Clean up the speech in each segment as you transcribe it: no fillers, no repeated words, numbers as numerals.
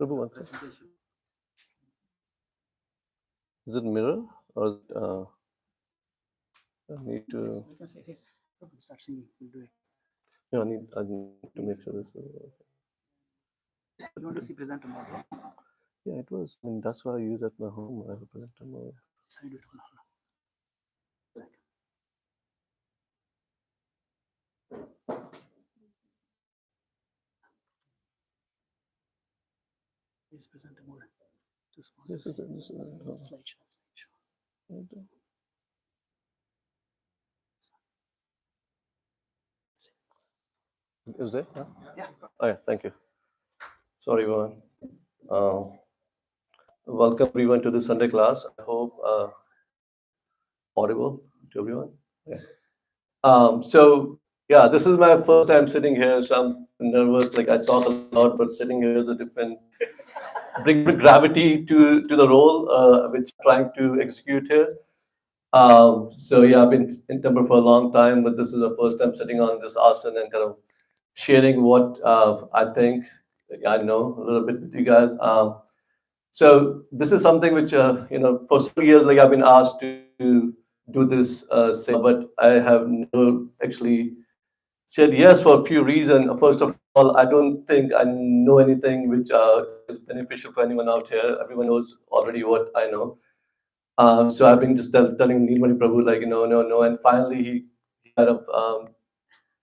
Prabhu, one second. Is it mirror or is it, I need to. We can say, hey, Prabhu, start singing. We'll do it. Yeah, I need to make sure this is okay. You want to see presenter mode? Right? Yeah, it was. I mean, that's why I use at my home. I have a presenter mode. So I do it. Hold on. Please presenter mode. Too small. This is it. Slideshow. Is there? Yeah. Oh, yeah, thank you. Sorry, everyone. Welcome everyone to the Sunday class. I hope audible to everyone. Yeah. So yeah, this is my first time sitting here, so I'm nervous. Like I talk a lot, but sitting here is a different bring gravity to the role which I'm trying to execute here. So yeah, I've been in temple for a long time, but this is the first time sitting on this asana and kind of sharing what I think I know a little bit with you guys. So this is something which for several years, like I've been asked to do this, but I have never actually said yes for a few reasons. First of all, I don't think I know anything which is beneficial for anyone out here. Everyone knows already what I know. So I've been just telling Neelmani Prabhu like, no. And finally, he kind of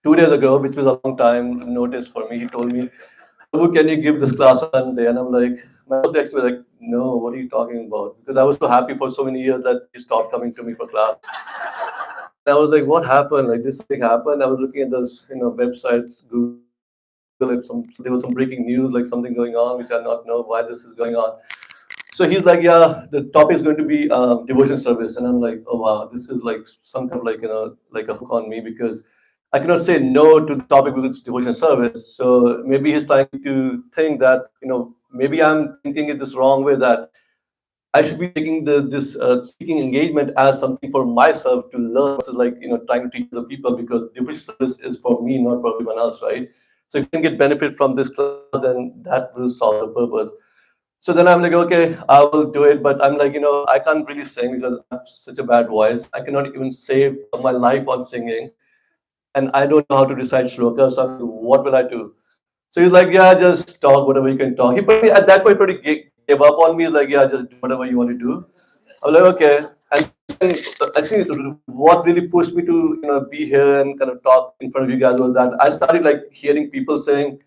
2 days ago, which was a long time notice for me, he told me, Prabhu, can you give this class on Sunday? And I'm like, my first next was like, no, what are you talking about? Because I was so happy for so many years that he stopped coming to me for class. I was like, what happened? Like this thing happened. I was looking at those, websites, Google, if there was some breaking news, like something going on, which I not know why this is going on. So he's like, yeah, the topic is going to be devotion service, and I'm like, oh wow, this is like some kind of like like a hook on me because I cannot say no to the topic because it's devotion service. So maybe he's trying to think that maybe I'm thinking it this wrong way that I should be taking this speaking engagement as something for myself to learn versus like trying to teach other people because devotion service is for me, not for everyone else, right? So if you can get benefit from this class, then that will solve the purpose. So then I'm like, okay, I will do it. But I'm like, I can't really sing because I have such a bad voice. I cannot even save my life on singing. And I don't know how to recite shlokas. So I'm like, what will I do? So he's like, yeah, just talk whatever you can talk. He pretty, at that point pretty gave up on me. He's like, yeah, just do whatever you want to do. I'm like, okay. And I think what really pushed me to be here and kind of talk in front of you guys was that I started like hearing people saying,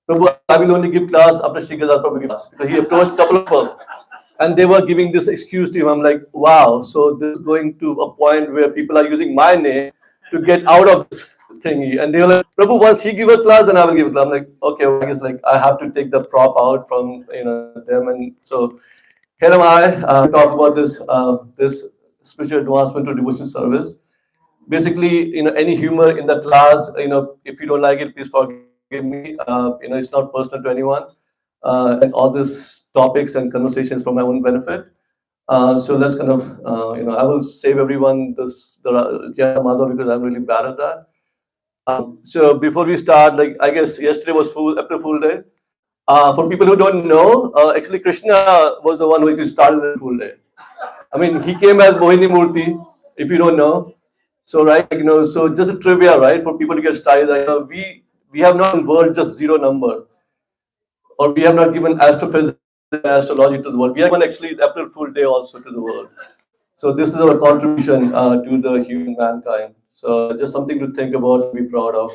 Prabhu, I will only give class after Sri Gadhadar Prabhu gives class. Because he approached a couple of people and they were giving this excuse to him. I'm like, wow, so this is going to a point where people are using my name to get out of this thingy. And they were like, Prabhu, once he give a class, then I will give a class. I'm like, okay, well, I guess like I have to take the prop out from them. And so here am I talk about this spiritual advancement to devotion service. Basically, any humor in the class, if you don't like it, please forgive me. It's not personal to anyone. And all these topics and conversations for my own benefit. So let's kind of, I will save everyone the Jaya Mother because I'm really bad at that. So before we start, like I guess yesterday was April Fool Day. For people who don't know, actually Krishna was the one who started the Fool Day. I mean, he came as Mohini Murthy, if you don't know. So right, so just a trivia, right, for people to get started. We have not involved just zero number, or we have not given astrophysics and astrology to the world. We have given actually April Fool Day also to the world. So this is our contribution to the human mankind. So just something to think about, be proud of.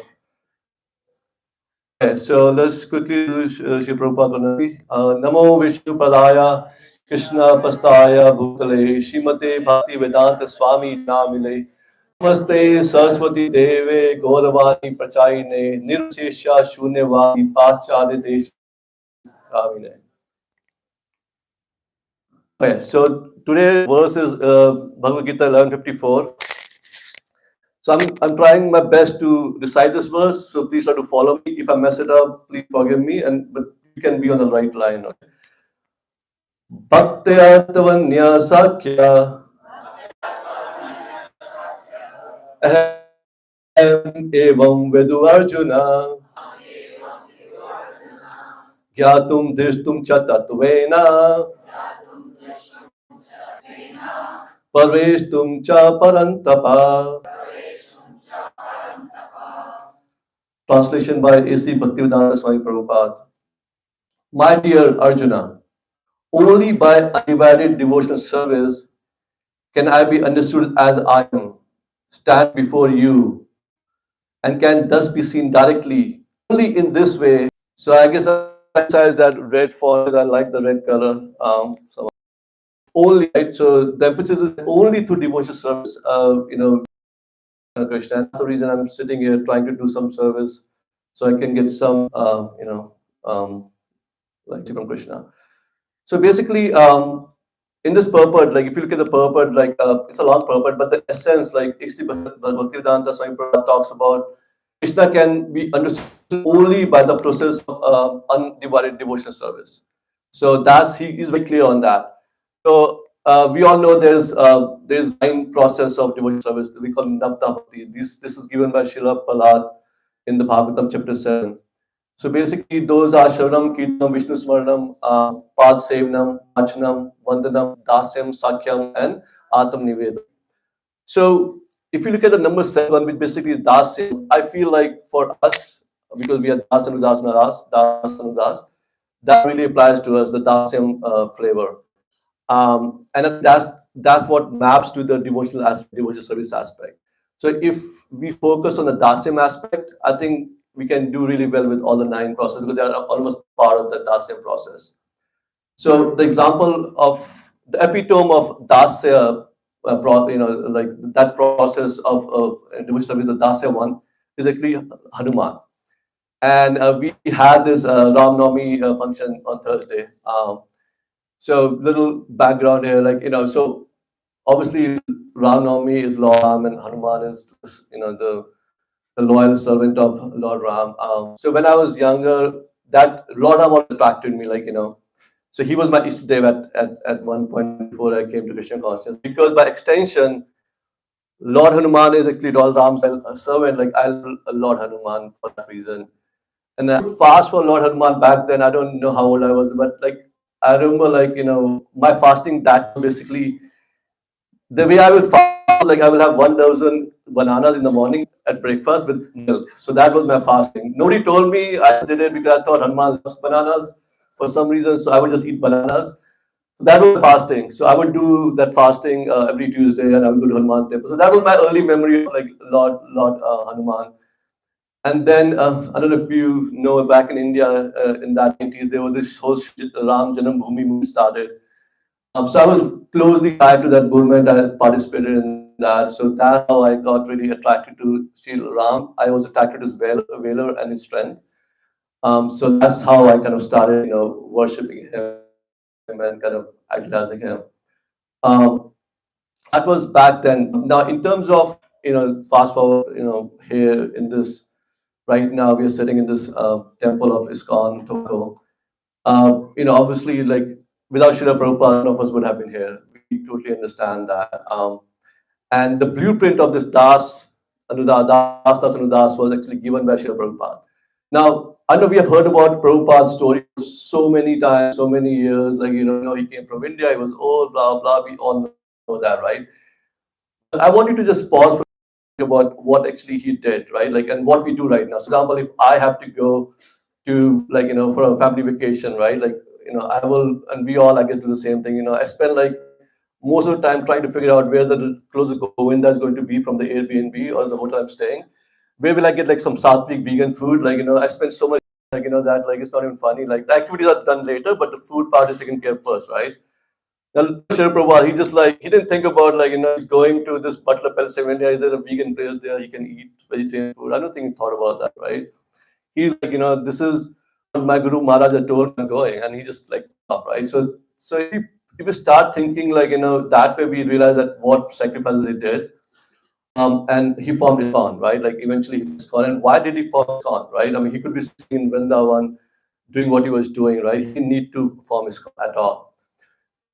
Okay, so let's quickly do Shri Prabhupada. Namo Vishnu Padaya Krishna Pastaya Bhutale Shrimate Bhakti Vedanta Swami Namile Namaste Saraswati Deve Gauravani Prachayine Nirvishesha Shunyavadi Paschadi Desh Kamine. Okay, so today's verse is Bhagavad Gita 11:54. So I'm trying my best to recite this verse. So please try to follow me. If I mess it up, please forgive me. But you can be on the right line. Okay? Bhaktya Tavanya Sakya Ahem Evam Vedu Arjuna Gyatum drishtum cha tatvena parveshtum cha parantapa. Translation by A.C. Bhaktivedanta Swami Prabhupada. My dear Arjuna, only by undivided devotional service can I be understood as I am, stand before you, and can thus be seen directly. Only in this way. So I guess I emphasize that red font because I like the red color. Only right. So the emphasis is only through devotional service. Krishna. And that's the reason I'm sitting here trying to do some service, so I can get some, like from Krishna. So basically, in this purport, like if you look at the purport, like it's a long purport, but the essence, like Bhaktivedanta Swami Prabhupada talks about, Krishna can be understood only by the process of undivided devotional service. So that's he is very clear on that. So we all know there's 9 process of devotional service that we call Navta Bhakti. This is given by Srila Prahlad in the Bhagavatam chapter 7. So basically, those are Sharanam, Kirtanam, Vishnu Smaranam, Pad Sevanam, Achanam, Vandanam, Dasyam, Sakyam, and Atam Nivedam. So if you look at the number 7, which basically is Dasyam, I feel like for us, because we are Das and Udas Naras, Das and Udas, that really applies to us, the Dasyam flavor. And I think that's what maps to the devotional service aspect. So if we focus on the Dasyam aspect, I think we can do really well with all the 9 processes because they are almost part of the Dasyam process. So the example of the epitome of Dasya, like that process of devotional service, the Dasya one, is actually Hanuman. And we had this Ram Navami function on Thursday. So little background here, so obviously Ram Navami is Lord Ram and Hanuman is, the loyal servant of Lord Ram. So when I was younger, that Lord Ram always attracted me, so he was my Ishtadev at one point before I came to Krishna consciousness. Because by extension, Lord Hanuman is actually Lord Ram's servant. Like I love Lord Hanuman for that reason. And I would fast for Lord Hanuman back then. I don't know how old I was, but I remember my fasting that basically the way I will fast, I will have 1,000 bananas in the morning at breakfast with milk. So that was my fasting. Nobody told me. I did it because I thought Hanuman loves bananas for some reason. So I would just eat bananas. So that was fasting. So I would do that fasting every Tuesday, and I would go to Hanuman temple. So that was my early memory of Lord Hanuman. And then I don't know if you know, back in India in that 90s, there was this whole Ram Janam Bhoomi movement started. So I was closely tied to that movement. I had participated in that. So that's how I got really attracted to Sri Ram. I was attracted to his valor and his strength. So that's how I kind of started, worshiping him and kind of idolizing him. That was back then. Now, in terms of, fast forward, here in this, right now we are sitting in this temple of ISKCON, Tokyo. Obviously, without Srila Prabhupada, none of us would have been here. We totally understand that. And the blueprint of this Das Anudas was actually given by Srila Prabhupada. Now, I know we have heard about Prabhupada's story so many times, so many years. He came from India, he was old, blah, blah. We all know that, right? But I want you to just pause for about what actually he did, right? And what we do right now. For example, if I have to go to for a family vacation, right? I will, and we all I guess do the same thing. I spend most of the time trying to figure out where the closest Govinda is going to be from the Airbnb or the hotel I'm staying. Where will I get some sattvic vegan food? I spend so much that it's not even funny. The activities are done later, but the food part is taken care of first, right? Now, Srila Prabhupada, he just he didn't think about he's going to this Butler, Pennsylvania. Is there a vegan place there? He can eat vegetarian food. I don't think he thought about that, right? He's this is what my Guru Maharaj had told me I'm going, and he just off, right? So if you start thinking that way, we realize that what sacrifices he did, and he formed ISKCON, right? Eventually he formed ISKCON. And why did he form ISKCON, right? I mean, he could be sitting in Vrindavan doing what he was doing, right? He didn't need to form ISKCON at all.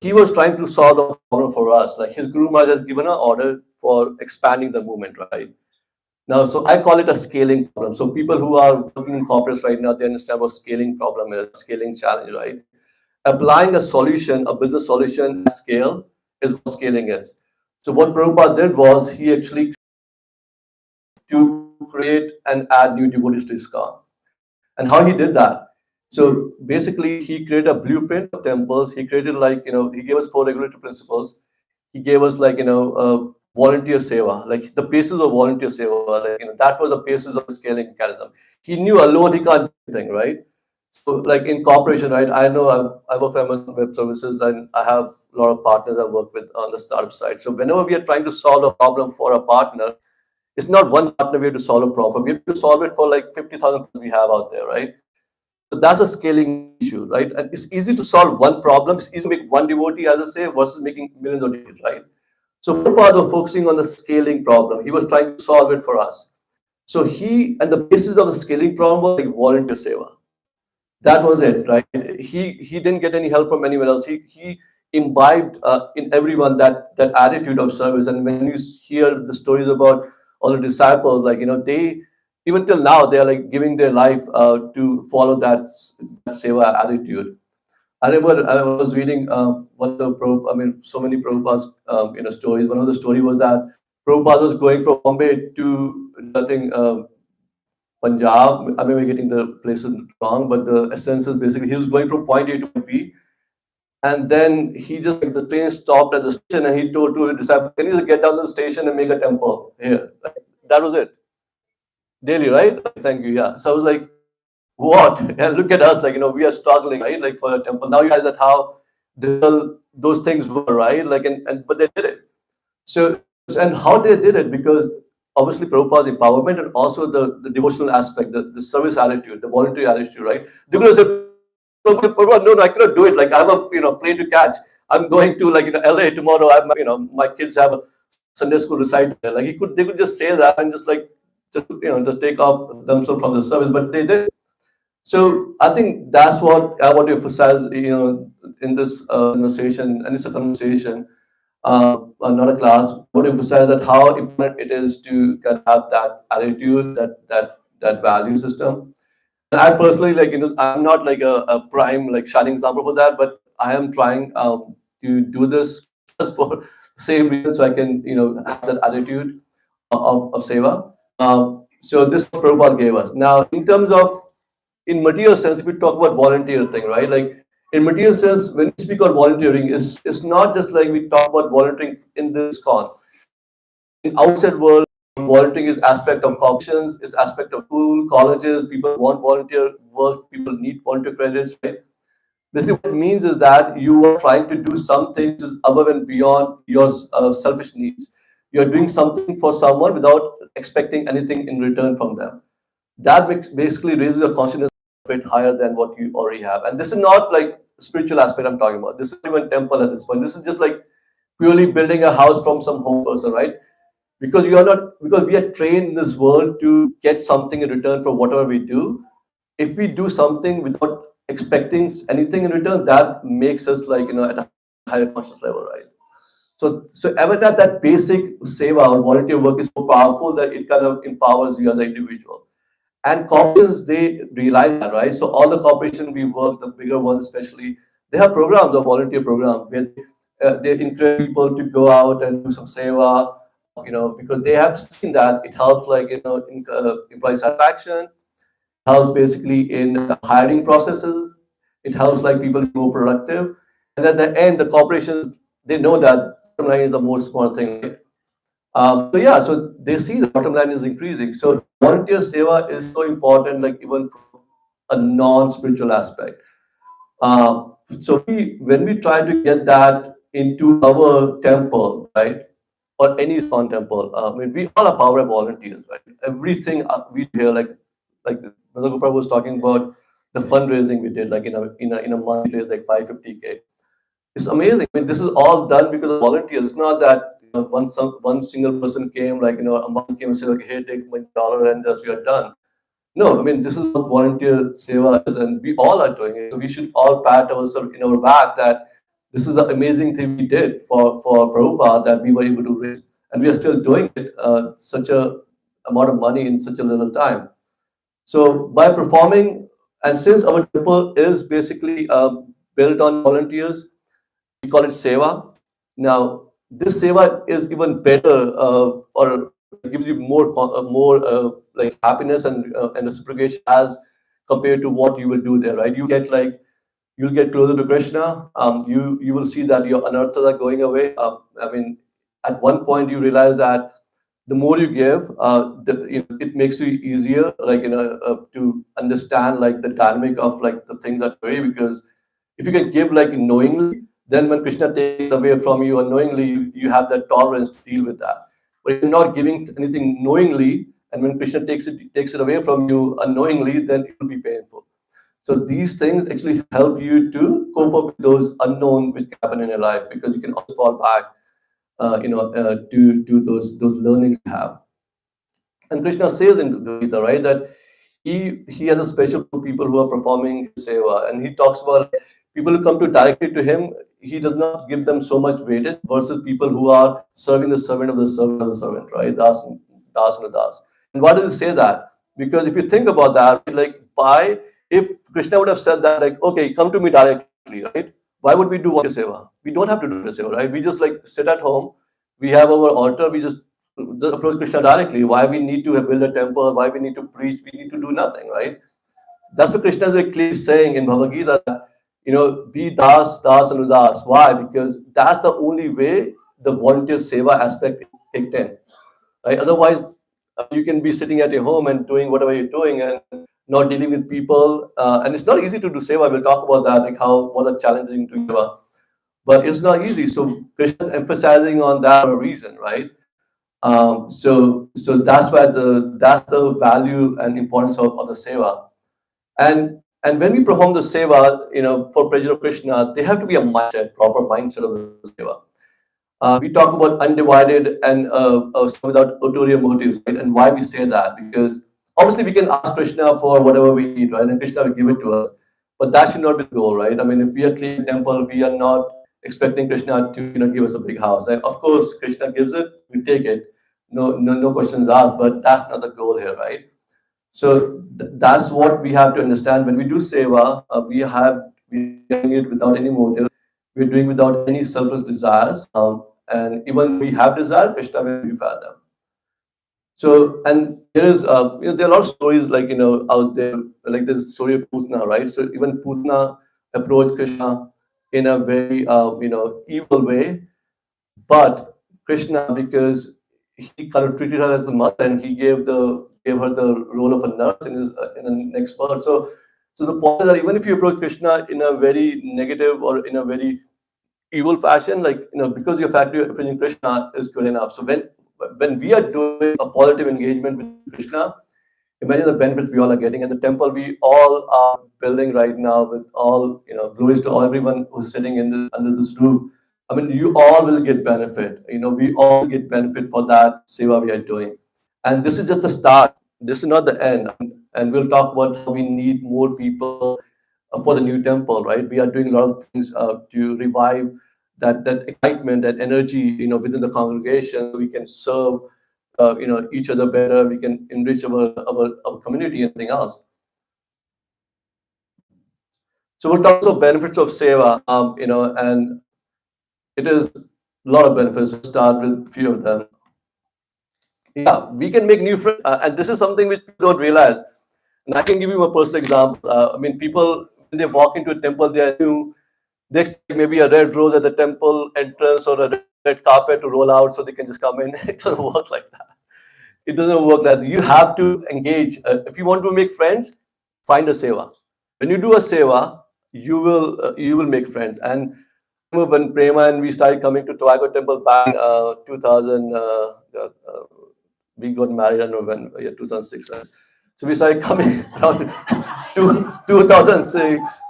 He was trying to solve the problem for us. His Guru Maharaj has given an order for expanding the movement, right? Now, so I call it a scaling problem. So people who are working in corporates right now, they understand what scaling problem is, scaling challenge, right? Applying a solution, a business solution at scale is what scaling is. So what Prabhupada did was he actually to create and add new devotees to ISKCON. And how he did that? So basically, he created a blueprint of temples. He created he gave us four regulatory principles. He gave us volunteer seva, like the basis of volunteer seva, that was the basis of the scaling mechanism. He knew alone he can't do anything, right? So like in corporation, right? I know I work for Amazon Web Services and I have a lot of partners I work with on the startup side. So whenever we are trying to solve a problem for a partner, it's not one partner we have to solve a problem. We have to solve it for like 50,000 we have out there, right? So that's a scaling issue, right? And it's easy to solve one problem. It's easy to make one devotee, as I say, versus making millions of devotees, right? So Prabhupada was focusing on the scaling problem. He was trying to solve it for us. So and the basis of the scaling problem was like volunteer seva. That was it, right? He didn't get any help from anyone else. He imbibed in everyone that attitude of service. And when you hear the stories about all the disciples, they even till now they are like giving their life to follow that seva attitude. I remember I was reading one of the so many Prabhupada's stories. One of the story was that Prabhupada was going from Bombay to Punjab. I may be getting the places wrong, but the essence is basically he was going from point A to point B, and then he just the train stopped at the station, and he told to his disciple, "Can you just get down to the station and make a temple here?" That was it. Daily, right? Thank you. Yeah. So I was like, what? And look at us, we are struggling, right? Like for a temple. Now you realize that how difficult those things were, right? And but they did it. So, and how they did it, because obviously Prabhupada's empowerment and also the devotional aspect, the service attitude, the voluntary attitude, right? They're going to say, Prabhupada, no, I cannot do it. Like I have a plane to catch. I'm going to LA tomorrow. My kids have a Sunday school recital. Like they could just say that and just take off themselves from the service, but they did. So I think that's what I want to emphasize, in this conversation, and it's a conversation, not a class. I want to emphasize that how important it is to kind of have that attitude, that value system. And I personally, I'm not like a prime shining example for that, but I am trying to do this just for the same reason, so I can have that attitude of seva. So this is what Prabhupada gave us. Now, in terms of in material sense, if we talk about volunteer thing, right? Like in material sense, when we speak about volunteering, it's not just like we talk about volunteering in this con. In outside world, volunteering is aspect of competitions, is aspect of school, colleges. People want volunteer work. People need volunteer credits, right? Basically, what it means is that you are trying to do something which is above and beyond your selfish needs. You are doing something for someone without expecting anything in return from them. That basically raises your consciousness a bit higher than what you already have. And this is not like spiritual aspect I'm talking about. This is even temple at this point. This is just like purely building a house from some home person, right? Because we are trained in this world to get something in return for whatever we do. If we do something without expecting anything in return, that makes us at a higher conscious level, right? So even that basic seva or volunteer work is so powerful that it kind of empowers you as an individual. And corporations, they realize that, right? So all the corporations we work, the bigger ones especially, they have programs, a volunteer program where they encourage people to go out and do some seva, because they have seen that it helps in employee satisfaction, helps basically in hiring processes, it helps people be more productive. And at the end, the corporations, they know that bottom line is the most important thing, right? So they see the bottom line is increasing. So volunteer seva is so important, like even from a non-spiritual aspect. When we try to get that into our temple, right, or any Islam temple, we all are power volunteers, right? Everything we do here, like Mr. Gopal was talking about the fundraising we did, like in a month we raised like 550K. It's amazing. This is all done because of volunteers. It's not that one single person came, a monk came and said, okay, here, take $1 and just we are done. No, this is what volunteer seva is, and we all are doing it. So we should all pat ourselves in our back that this is an amazing thing we did for Prabhupada, that we were able to raise, and we are still doing it. Such a amount of money in such a little time. So by performing, and since our temple is basically built on volunteers, we call it Seva. Now, this Seva is even better, or gives you more like happiness and reciprocation as compared to what you will do there, right? You'll get closer to Krishna. You will see that your anarthas are going away. I mean, at one point you realize that the more you give, it makes you easier, to understand like the dynamic of like the things that way. Because if you can give like knowingly, then when Krishna takes it away from you unknowingly, you have that tolerance to deal with that. But if you're not giving anything knowingly, and when Krishna takes it away from you unknowingly, then it will be painful. So these things actually help you to cope up with those unknown which happen in your life, because you can always fall back, to those learnings you have. And Krishna says in the Gita, right, that he has a special people who are performing his seva, and he talks about people who come to directly to him. He does not give them so much weightage versus people who are serving the servant of the servant of the servant, right? Das and das. And why does he say that? Because if you think about that, like by if Krishna would have said that, like, okay, come to me directly, right? Why would we do volunteer seva? We don't have to do the seva, right? We just like sit at home. We have our altar. We just approach Krishna directly. Why we need to build a temple? Why we need to preach? We need to do nothing, right? That's what Krishna is very clearly saying in Bhagavad Gita. That, be das, das, and udas. Why? Because that's the only way the volunteer seva aspect is kicked in, right? Otherwise, you can be sitting at your home and doing whatever you're doing and not dealing with people. And it's not easy to do seva. We'll talk about that, like how what are challenging to seva, but it's not easy. So Krishna is emphasizing on that for a reason, right? So that's why that's the value and importance of the seva. And when we perform the seva, for pleasure of Krishna, they have to be a mindset, proper mindset of the seva. We talk about undivided and without ulterior motives, right? And why we say that? Because obviously we can ask Krishna for whatever we need, right? And Krishna will give it to us. But that should not be the goal, right? I mean, if we are cleaning temple, we are not expecting Krishna to give us a big house. Like, of course, Krishna gives it, we take it. No questions asked. But that's not the goal here, right? So that's what we have to understand. When we do seva, we are doing it without any motive. We're doing without any selfish desires. And even we have desire, Krishna will purify them. So, and there is, there are a lot of stories like, out there, like there's a story of Putna, right? So even Putna approached Krishna in a very, evil way. But Krishna, because he kind of treated her as a mother, and he gave her the role of a nurse in the next birth. So the point is that even if you approach Krishna in a very negative or in a very evil fashion, like because your factory approaching Krishna is good enough. So when we are doing a positive engagement with Krishna, imagine the benefits we all are getting. And the temple we all are building right now, with all glories to everyone who's sitting under this roof. I mean, you all will get benefit. We all get benefit for that seva we are doing. And this is just the start. This is not the end. And we'll talk about how we need more people for the new temple, right? We are doing a lot of things to revive that excitement, that energy, within the congregation. We can serve, each other better. We can enrich our community and everything else. So we'll talk about benefits of seva, and it is a lot of benefits. We'll start with a few of them. Yeah, we can make new friends, and this is something which people don't realize. And I can give you a personal example. I mean, people when they walk into a temple, they are new. They expect maybe a red rose at the temple entrance or a red carpet to roll out so they can just come in. It doesn't work like that. It doesn't work like that. You have to engage. If you want to make friends, find a seva. When you do a seva, you will make friends. And when Prema and we started coming to Tobacco Temple back 2000, we got married in November, 2006. So we started coming around 2006.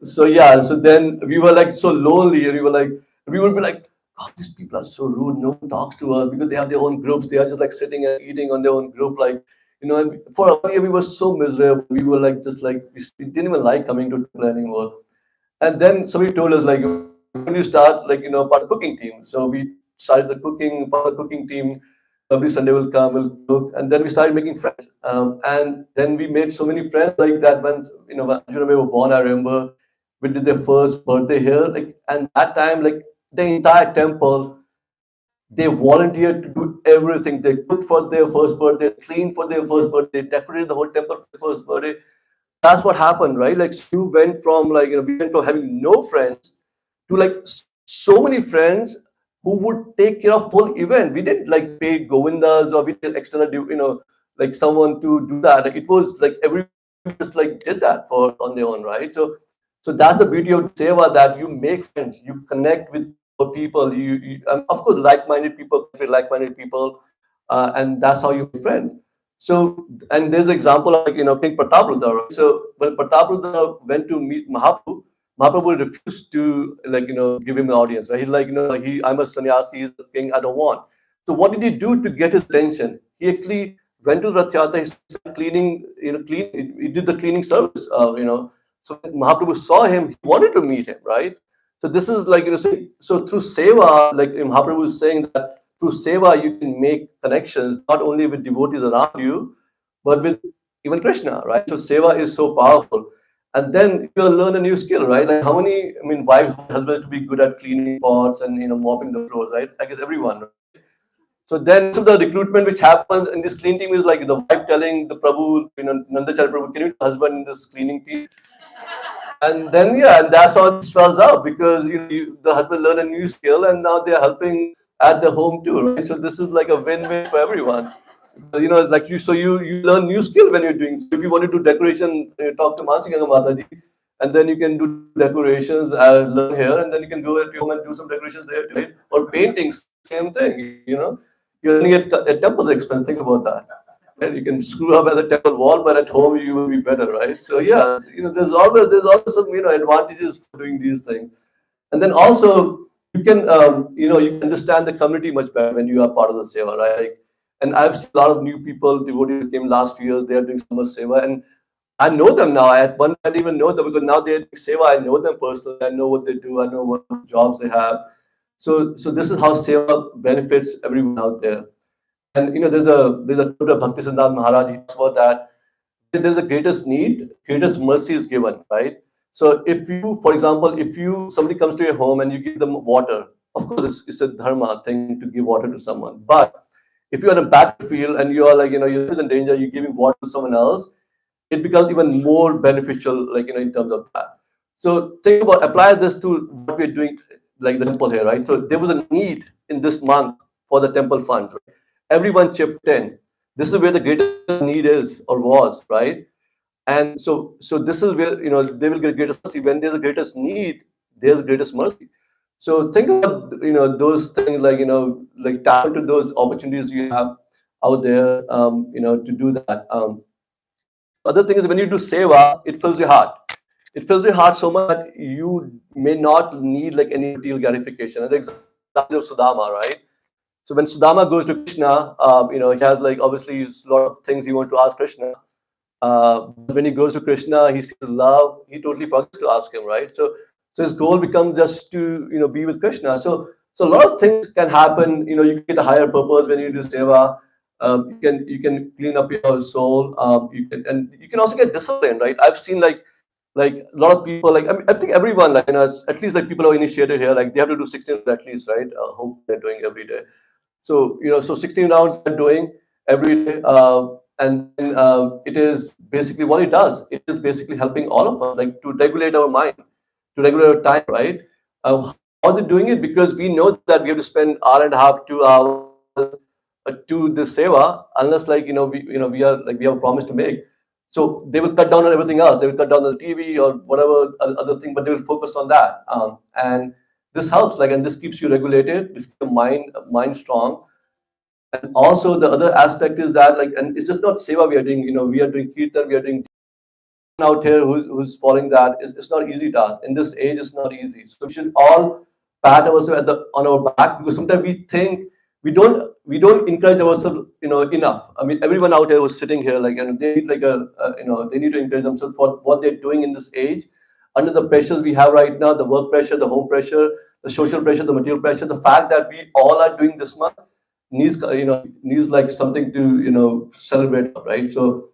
So then we were like so lonely, and we would be like, oh, these people are so rude. No one talks to us because they have their own groups. They are just like sitting and eating on their own group, And for a year we were so miserable. We were like we didn't even like coming to temple anymore. And then somebody told us like, when you start part of the cooking team. So we started part of the cooking team. every Sunday we'll come, we'll cook, and then we started making friends. And then we made so many friends like that. When when Arjun and I were born, I remember we did their first birthday here. Like, and that time, like the entire temple, they volunteered to do everything. They cooked for their first birthday, cleaned for their first birthday, decorated the whole temple for their first birthday. That's what happened, right? Like, so you went from we went from having no friends to like so many friends who would take care of whole event. We didn't like pay Govindas or we did external, like someone to do that. Like, it was like everyone just like did that for on their own, right? So that's the beauty of Seva, that you make friends, you connect with people, of course like-minded people, like-minded people, and that's how you make friends. So, and there's an example of King Pratapruddha, right? So when Pratapruddha went to meet Mahaprabhu, Mahaprabhu refused to give him an audience, right? He's like, no, I'm a sannyasi, he's the king, I don't want. So what did he do to get his attention? He actually went to Rath Yatra, he started cleaning, he did the cleaning service, So when Mahaprabhu saw him, he wanted to meet him, right? So this is like, so through Seva, like Mahaprabhu is saying that through Seva, you can make connections, not only with devotees around you, but with even Krishna, right? So Seva is so powerful. And then you'll learn a new skill, right? Like how many, wives want husbands to be good at cleaning pots and, mopping the floors, right? I guess everyone. Right? So then so the recruitment which happens in this clean team is like the wife telling the Prabhu, Nandacharya Prabhu, can you put husband in this cleaning team? And then and that's how it swells up, because the husband learned a new skill and now they're helping at the home too, right? So this is like a win-win for everyone. Like you learn new skill when you're doing. So if you want to do decoration, talk to Mansi Ganga Mataji, and then you can do decorations, learn here, and then you can go at your home and do some decorations there too, right? Or paintings, same thing. You're learning at temple's expense. Think about that. And you can screw up at the temple wall, but at home you will be better, right? So there's always some advantages for doing these things. And then also you can you can understand the community much better when you are part of the seva, right? And I've seen a lot of new people, devotees who came last few years. They are doing so much seva, and I know them now. At one I didn't even know them, because now they're doing seva. I know them personally. I know what they do. I know what jobs they have. So this is how seva benefits everyone out there. And there's a quote of Bhakti Siddhant Maharaj. He talks about that there's a greatest need, greatest mercy is given, right? So if you, for example, if somebody comes to your home and you give them water, of course it's a dharma thing to give water to someone. But if you're on a battlefield and you are like, your life is in danger, you're giving water to someone else, it becomes even more beneficial, like, in terms of that. So think about, apply this to what we're doing, like the temple here, right? So there was a need in this month for the temple fund. Right? Everyone chipped in. This is where the greatest need is or was, right? And so this is where they will get greatest mercy. When there's a greatest need, there's greatest mercy. So think about those things, like like tap into those opportunities you have out there, to do that. Other thing is, when you do seva, it fills your heart. It fills your heart so much that you may not need like any material gratification. As the example of Sudama, right? So when Sudama goes to Krishna, he has like obviously a lot of things he wants to ask Krishna. When he goes to Krishna, he sees love. He totally forgets to ask him, right? So his goal becomes just to be with Krishna. So a lot of things can happen. You get a higher purpose when you do seva. You can clean up your soul. You can also get discipline, right? I've seen like a lot of people, like I think everyone, like at least like people who are initiated here, like they have to do 16 at least, right? Hope they're doing every day. So 16 rounds they're doing every day, and then, it is basically what it does. It is basically helping all of us, like to regulate our mind, to regulate our time, right? How is it doing it? Because we know that we have to spend hour and a half, 2 hours to this seva, unless like we have a promise to make. So they will cut down on everything else. They will cut down on the TV or whatever other thing, but they will focus on that. And this helps, like, and this keeps you regulated. This keeps your mind strong. And also the other aspect is that, like, and it's just not seva we are doing. We are doing kirtan. We are doing out here who's following that. It's not easy task. In this age, it's not easy. So we should all pat ourselves on our back, because sometimes we think we don't encourage ourselves enough. I mean, everyone out here who's sitting here, like, and they need like they need to encourage themselves for what they're doing in this age, under the pressures we have right now, the work pressure, the home pressure, the social pressure, the material pressure, the fact that we all are doing this much. needs like something to celebrate, right? So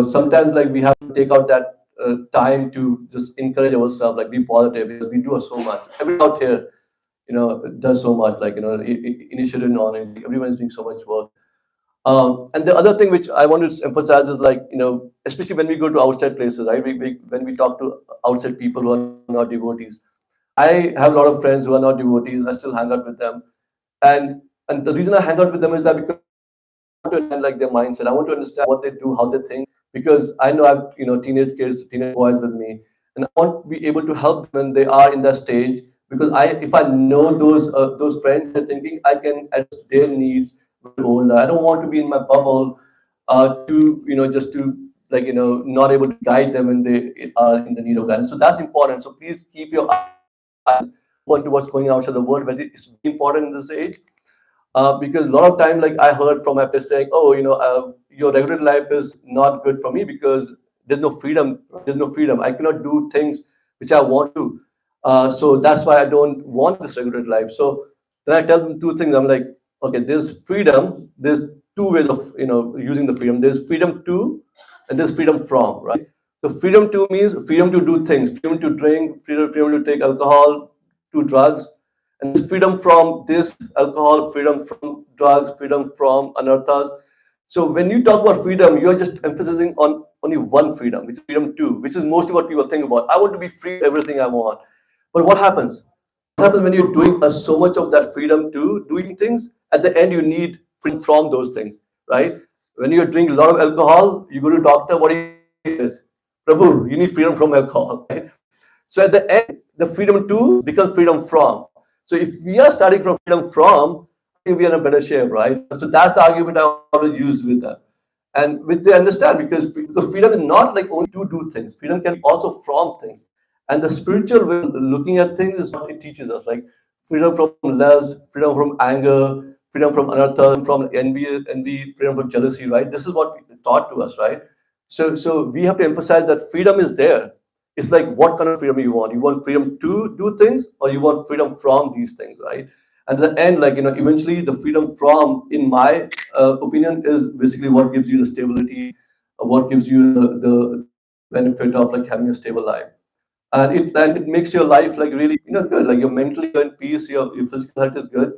sometimes like we have to take out that time to just encourage ourselves, like be positive, because we do so much. Everyone out here, does so much, like initiative and all, and everyone's doing so much work. And the other thing which I want to emphasize is like, especially when we go to outside places, right? When we talk to outside people who are not devotees, I have a lot of friends who are not devotees. I still hang out with them, and the reason I hang out with them is that because I want to understand like their mindset. I want to understand what they do, how they think, because I know I've teenage kids, teenage boys with me, and I want to be able to help them when they are in that stage. Because if I know those friends are thinking, I can address their needs when older. I don't want to be in my bubble, to just to like not able to guide them when they are in the need of guidance. So that's important. So please keep your eyes open to what's going on outside the world. But it's important in this age, because a lot of time, like I heard from my friends saying, "Oh, your regular life is not good for me because there's no freedom. There's no freedom. I cannot do things which I want to. So that's why I don't want this regular life." So then I tell them two things. I'm like, okay, there's freedom. There's two ways of using the freedom. There's freedom to, and there's freedom from, right? So freedom to means freedom to do things, freedom to drink, freedom to take alcohol, to drugs, and this freedom from this alcohol, freedom from drugs, freedom from anarthas. So when you talk about freedom, you're just emphasizing on only one freedom, which is freedom two, which is mostly what people think about. I want to be free of everything I want. But what happens? What happens when you're doing so much of that freedom to doing things? At the end, you need freedom from those things, right? When you're drinking a lot of alcohol, you go to doctor, what he says? Prabhu, you need freedom from alcohol, right? So at the end, the freedom to becomes freedom from. So if we are starting from freedom from, I think we are in a better shape, right? So that's the argument I always use with them. And which they understand, because freedom is not like only to do things. Freedom can be also from things. And the spiritual way of looking at things is what it teaches us, like freedom from lust, freedom from anger, freedom from anartha, from envy, freedom from jealousy, right? This is what taught to us, right? So we have to emphasize that freedom is there. It's like what kind of freedom you want. You want freedom to do things, or you want freedom from these things, right? And at the end, like eventually the freedom from, in my opinion, is basically what gives you the stability, what gives you the benefit of like having a stable life. And it makes your life like really good. Like you're mentally you're in peace, your physical health is good.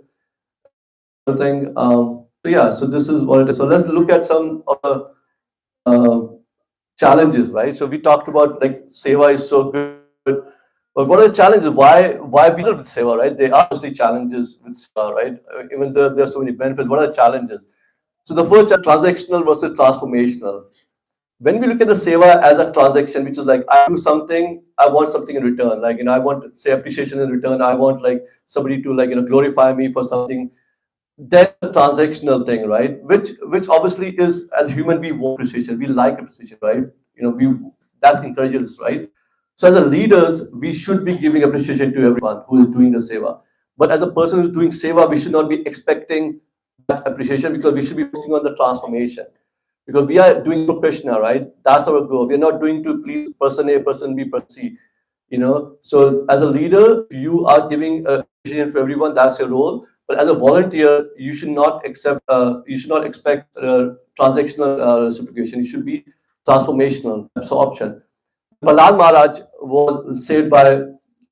Thing. So yeah, so this is what it is. So let's look at some of the uh, challenges, right? So we talked about like Seva is so good, but what are the challenges? Why we deal with Seva, right? There are mostly challenges with Seva, right? Even though there are so many benefits, what are the challenges? So the first are transactional versus transformational. When we look at the Seva as a transaction, which is like I do something, I want something in return. Like I want say appreciation in return. I want like somebody to like glorify me for something. That's a transactional thing, right? Which obviously is, as human we want appreciation, we like appreciation, right? We that encourages us, right? So as a leaders, we should be giving appreciation to everyone who is doing the seva. But as a person who's doing seva, we should not be expecting that appreciation, because we should be focusing on the transformation. Because we are doing for Krishna, right? That's our goal. We're not doing to please person A, person B, person C. So as a leader, you are giving appreciation for everyone. That's your role. But as a volunteer, you should not expect transactional reciprocation. You should be transformational absorption. Prahlad Maharaj was saved by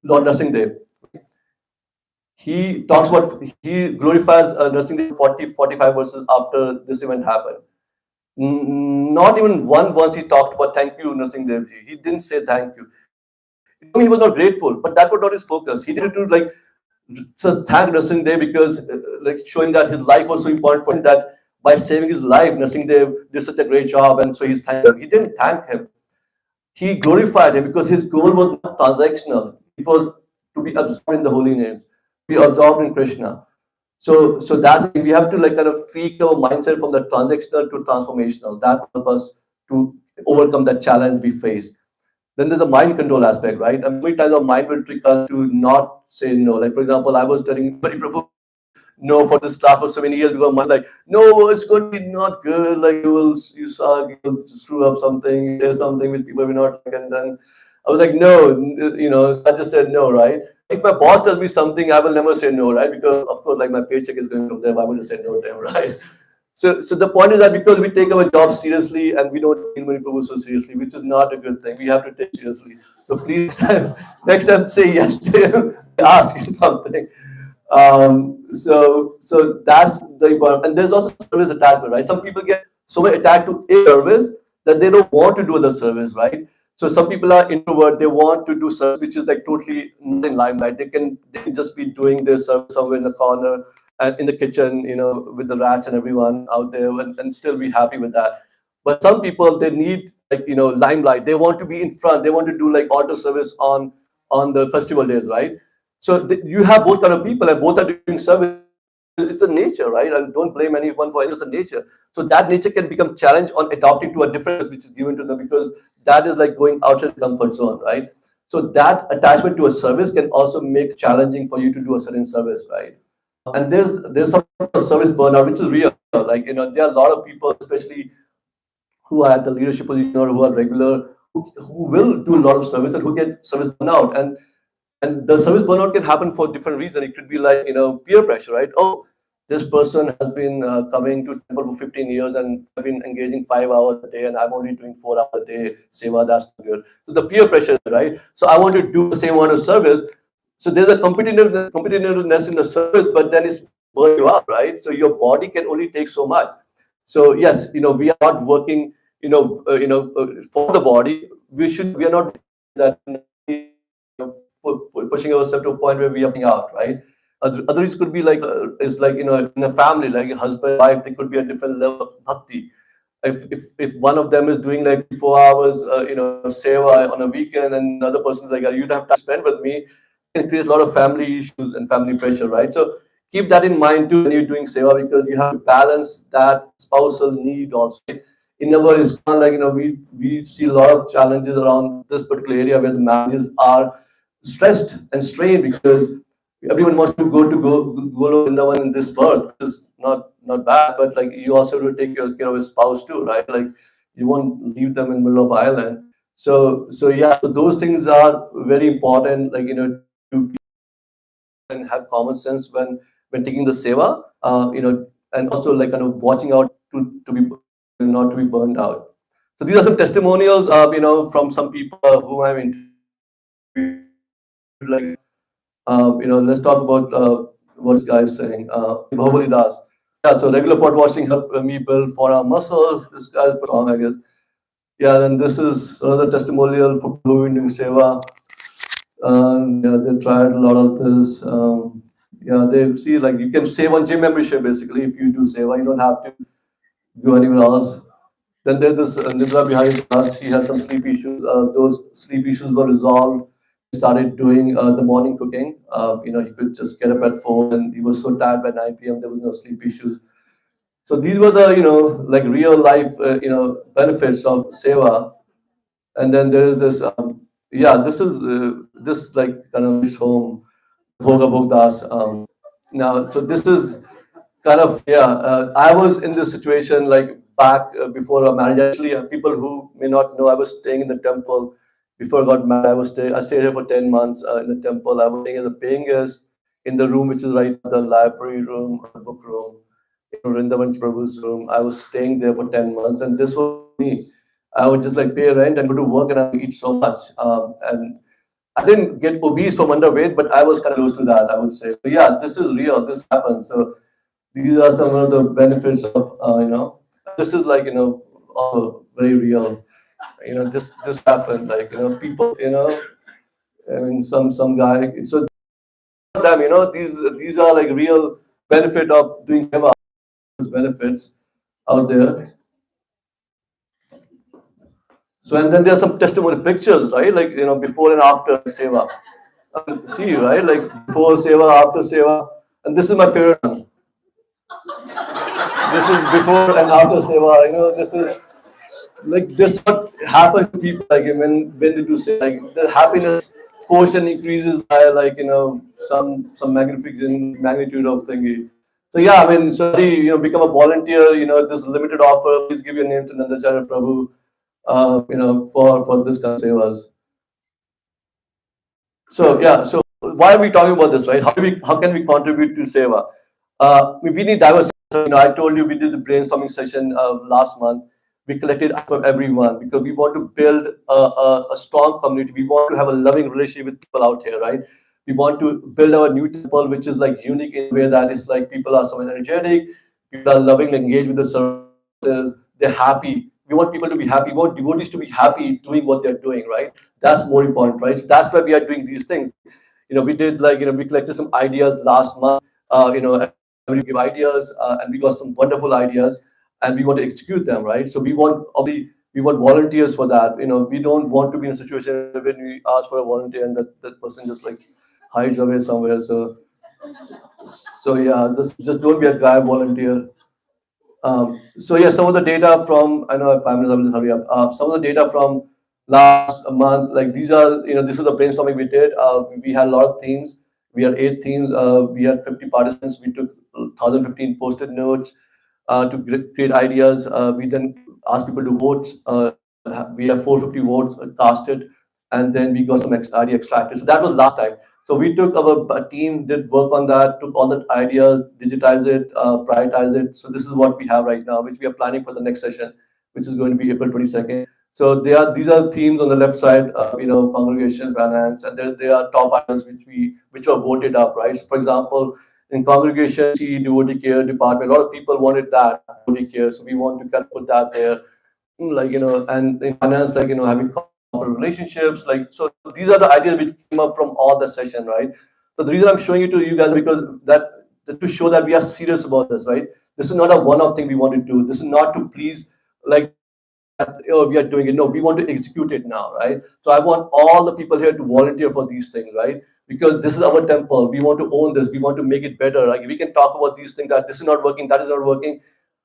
Lord Nrsimhadev. He talks about, he glorifies Nrsimhadev 45 verses after this event happened. Not even one once he talked about thank you, Nrsimhadev ji. He didn't say thank you. He was not grateful, but that was not his focus. He did it to like so thank Nrsimhadev because like showing that his life was so important for him, that by saving his life, Nrsimhadev did such a great job, and so he's thanked him. He didn't thank him. He glorified him because his goal was not transactional. It was to be absorbed in the holy name, be absorbed in Krishna. So that's the thing. We have to like kind of tweak our mindset from the transactional to transformational. That will help us to overcome that challenge we face. Then there's a mind control aspect, right? And many times our mind will trick us to not say no. Like for example, I was telling Hari Prabhu no for this class for so many years because my like, no, it's going to be not good. Like you suck, you will screw up something, you say something with people we not like, and then I was like, no, I just said no, right? If my boss tells me something, I will never say no, right? Because of course, like my paycheck is going from them, I will say no to them, right? So the point is that because we take our job seriously and we don't take money so seriously, which is not a good thing. We have to take seriously. So please, next time, say yes to him. Ask you something. So that's the important. And there's also service attachment, right? Some people get so much attached to a service that they don't want to do the service, right? So some people are introvert. They want to do service, which is like totally not in limelight. They can just be doing their service somewhere in the corner and in the kitchen, with the rats and everyone out there, and still be happy with that. But some people, they need like limelight. They want to be in front. They want to do like auto service on the festival days, right? So you have both kind of people, and both are doing service. It's the nature, right? And don't blame anyone for it. It's the nature. So that nature can become challenged on adopting to a difference which is given to them, because that is like going outside the comfort zone, right? So that attachment to a service can also make challenging for you to do a certain service, right? And there's some service burnout which is real. Like there are a lot of people, especially who are at the leadership position or who are regular, who will do a lot of service and who get service burnout. And the service burnout can happen for different reasons. It could be like peer pressure, right? Oh, this person has been coming to temple for 15 years and I've been engaging 5 hours a day and I'm only doing 4 hours a day. Seva, that's not good. So the peer pressure, right? So I want to do the same amount of service. So there's a competitiveness in the service, but then it's burn you out, right? So your body can only take so much. So yes, we are not working, for the body. We are not that, pushing ourselves to a point where we are out, right? Others could be like, is like, in a family, like a husband, wife, there could be a different level of bhakti. If one of them is doing like 4 hours, seva on a weekend, and the other person's like, you'd have to spend with me, it creates a lot of family issues and family pressure, right? So keep that in mind too when you're doing seva, because you have to balance that spousal need also. In our is kind of like, we see a lot of challenges around this particular area where the managers are stressed and strained because everyone wants to go in the one in this birth, which is not bad, but like you also have to take care of a spouse too, right? Like you won't leave them in the middle of island. So yeah, so those things are very important, like to and have common sense when taking the seva, and also like kind of watching out to be not to be burned out. So these are some testimonials, from some people whom I've interviewed. Like, let's talk about what this guy is saying. Bahubali Das. Yeah, so regular pot washing helped me build forearm muscles. This guy's strong, I guess. Yeah, then this is another testimonial for people who are doing seva. Yeah, they tried a lot of this. Yeah, they see like you can save on gym membership basically if you do seva. You don't have to go anywhere else. Then there's this Nidra behind us. He had some sleep issues. Those sleep issues were resolved. He started doing the morning cooking. He could just get up at 4 and he was so tired by 9 p.m. There was no sleep issues. So these were the, like real life, benefits of seva. And then there is this, this is this like kind of this home, Bhoga Bhogdas. Now, so this is kind of, I was in this situation like back before a marriage. Actually, people who may not know, I was staying in the temple before I got married. I stayed here for 10 months in the temple. I was staying as a paying guest in the room which is right the library room, book room, Vrindavan Prabhu's room. I was staying there for 10 months, and this was me. I would just like pay rent and go to work and I would eat so much. And I didn't get obese from underweight, but I was kind of close to that, I would say. So yeah, this is real. This happens. So these are some of the benefits of, this is like, all very real. This happened. Like, people, I mean, some guy. So them, these are like real benefit of doing benefits out there. So and then there's some testimony pictures, right? Like before and after seva. See, right? Like before seva, after seva, and this is my favorite one. This is before and after seva. This is like this what happens to people like when they do say like the happiness quotient increases by like some magnificent magnitude of thingy. So yeah, I mean, sorry, become a volunteer. This limited offer. Please give your name to Nandacharya Prabhu. For this kind of sevas. So yeah, so why are we talking about this, right? How can we contribute to Seva? We need diversity. I told you we did the brainstorming session last month. We collected from everyone because we want to build a strong community. We want to have a loving relationship with people out here, right? We want to build our new temple, which is like unique in a way that it's like people are so energetic, people are loving, engaged with the services, they're happy. We want people to be happy. We want devotees to be happy doing what they're doing, right? That's more important, right? So that's why we are doing these things. We did like, we collected some ideas last month. Everybody give ideas, and we got some wonderful ideas, and we want to execute them, right? So we want volunteers for that. We don't want to be in a situation when we ask for a volunteer and that person just like hides away somewhere. So yeah, this just don't be a guy volunteer. So yeah, some of the data from, I know I have 5 minutes, I'm just hurry up. Some of the data from last month, like these are, this is the brainstorming we did. We had a lot of themes. We had 8 themes. We had 50 participants. We took 1,015 post-it notes to create ideas. We then asked people to vote. We have 450 votes casted, and then we got some idea extracted. So that was last time. So we took our team, did work on that, took all the ideas, digitize it, prioritize it. So this is what we have right now, which we are planning for the next session, which is going to be April 22nd. So these are themes on the left side, congregation, finance, and they are top ideas which were voted up, right? So for example, in congregation, see devotee care department, a lot of people wanted that devotee care, so we want to kind of put that there. Like, and in finance, like, having corporate relationships, like, so these are the ideas which came up from all the session, right? So the reason I'm showing it to you guys because to show that we are serious about this, right? This is not a one-off thing we want to do. This is not to please, like, that, we are doing it. No, we want to execute it now, right? So I want all the people here to volunteer for these things, right? Because this is our temple. We want to own this. We want to make it better. Like, we can talk about these things, that this is not working, that is not working,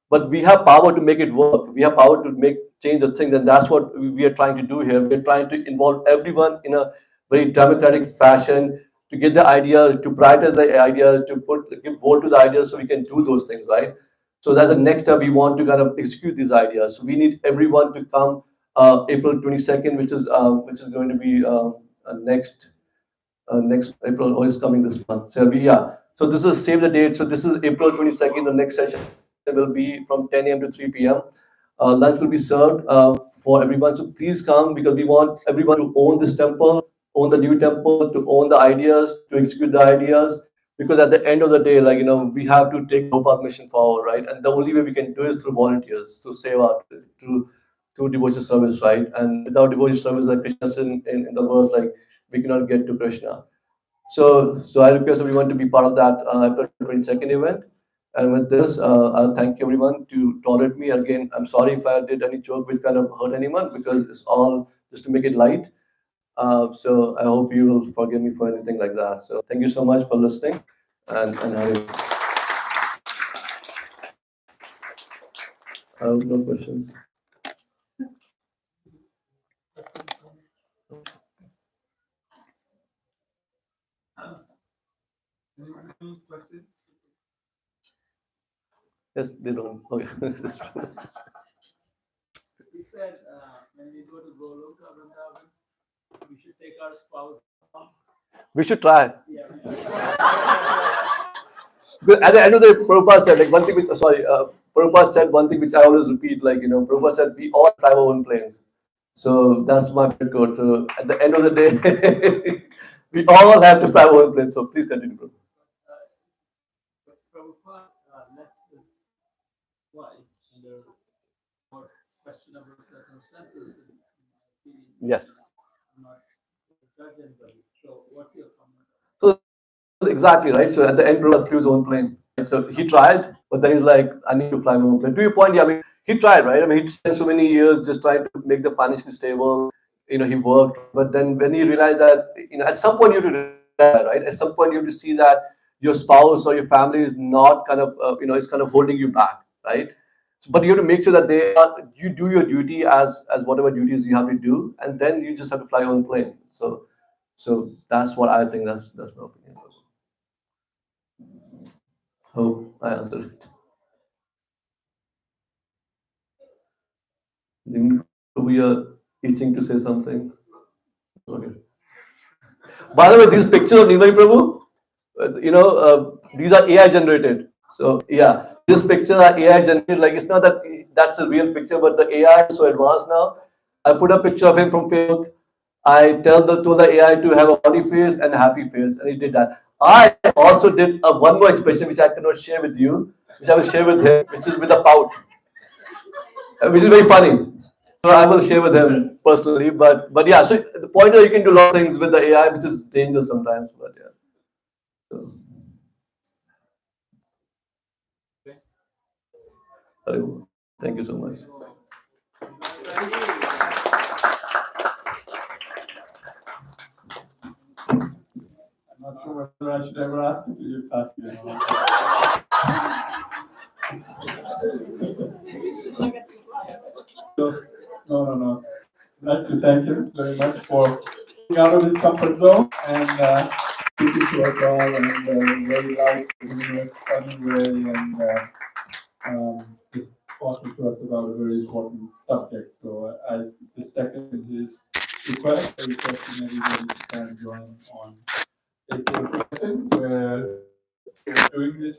but we have power to make it work. We have power to make change the things, and that's what we are trying to do here. We're trying to involve everyone in a very democratic fashion to get the ideas, to prioritize the ideas, to give vote to the ideas, so we can do those things, right? So that's the next step. We want to kind of execute these ideas. So we need everyone to come April 22nd, which is going to be next April, or is coming this month. So yeah. So this is save the date. So this is April 22nd. The next session will be from 10 a.m. to 3 p.m. Lunch will be served for everyone. So please come, because we want everyone to own this temple, own the new temple, to own the ideas, to execute the ideas. Because at the end of the day, like, we have to take Prabhupada's mission forward, right? And the only way we can do is through volunteers, through seva, through devotional service, right? And without devotional service, like Krishna said in the verse, like, we cannot get to Krishna. So I request everyone to be part of that April 22nd event. And with this, I'll thank you everyone to tolerate me. Again, I'm sorry if I did any joke which kind of hurt anyone, because it's all just to make it light. So I hope you will forgive me for anything like that. So thank you so much for listening, and I have no questions. Yes, they don't. Okay. This is true. He said, when we go to Goloka Vrindavan, we should take our spouse. We should try. Yeah. Because at the end of the day, Prabhupada said, like, one thing which, sorry, Prabhupada said one thing which I always repeat, like, Prabhupada said, we all fly our own planes. So that's my favorite quote. So at the end of the day, we all have to fly our own planes. So please continue, bro. Prabhupada left his wife under for questionable circumstances. In my opinion, Yes. I'm not judge anybody. So, what's your comment? So exactly, right. So at the end, Prabhupada flew his own plane. Right? So he tried, but then he's like, I need to fly my own plane. To your point, yeah, I mean, he tried, right? I mean, he spent so many years just trying to make the financially stable. He worked, but then when he realized that, at some point you have to realize that, right? At some point you have to see that your spouse or your family is not kind of, is kind of holding you back, right? So, but you have to make sure that you do your duty as whatever duties you have to do, and then you just have to fly your own plane. So that's what I think. That's my opinion. Hope I answered it. We are itching to say something. Okay. By the way, these pictures of Nirmali Prabhu, these are AI generated. So yeah, these pictures are AI generated. Like it's not that that's a real picture, but the AI is so advanced now. I put a picture of him from Facebook. I told the AI to have a funny face and a happy face, and he did that. I also did one more expression which I cannot share with you, which I will share with him, which is with a pout, which is very funny. So I will share with him personally, but yeah. So the point is, you can do a lot of things with the AI, which is dangerous sometimes. But yeah. So, thank you so much. I'm not sure whether I should ever ask you to give class again. So, no. I'd like to thank you very much for getting out of his comfort zone and speaking to us all and very light, humorous, funny way and just talking to us about a very important subject. So I just second his request, requesting everybody to try and join on April 2nd, where we're doing this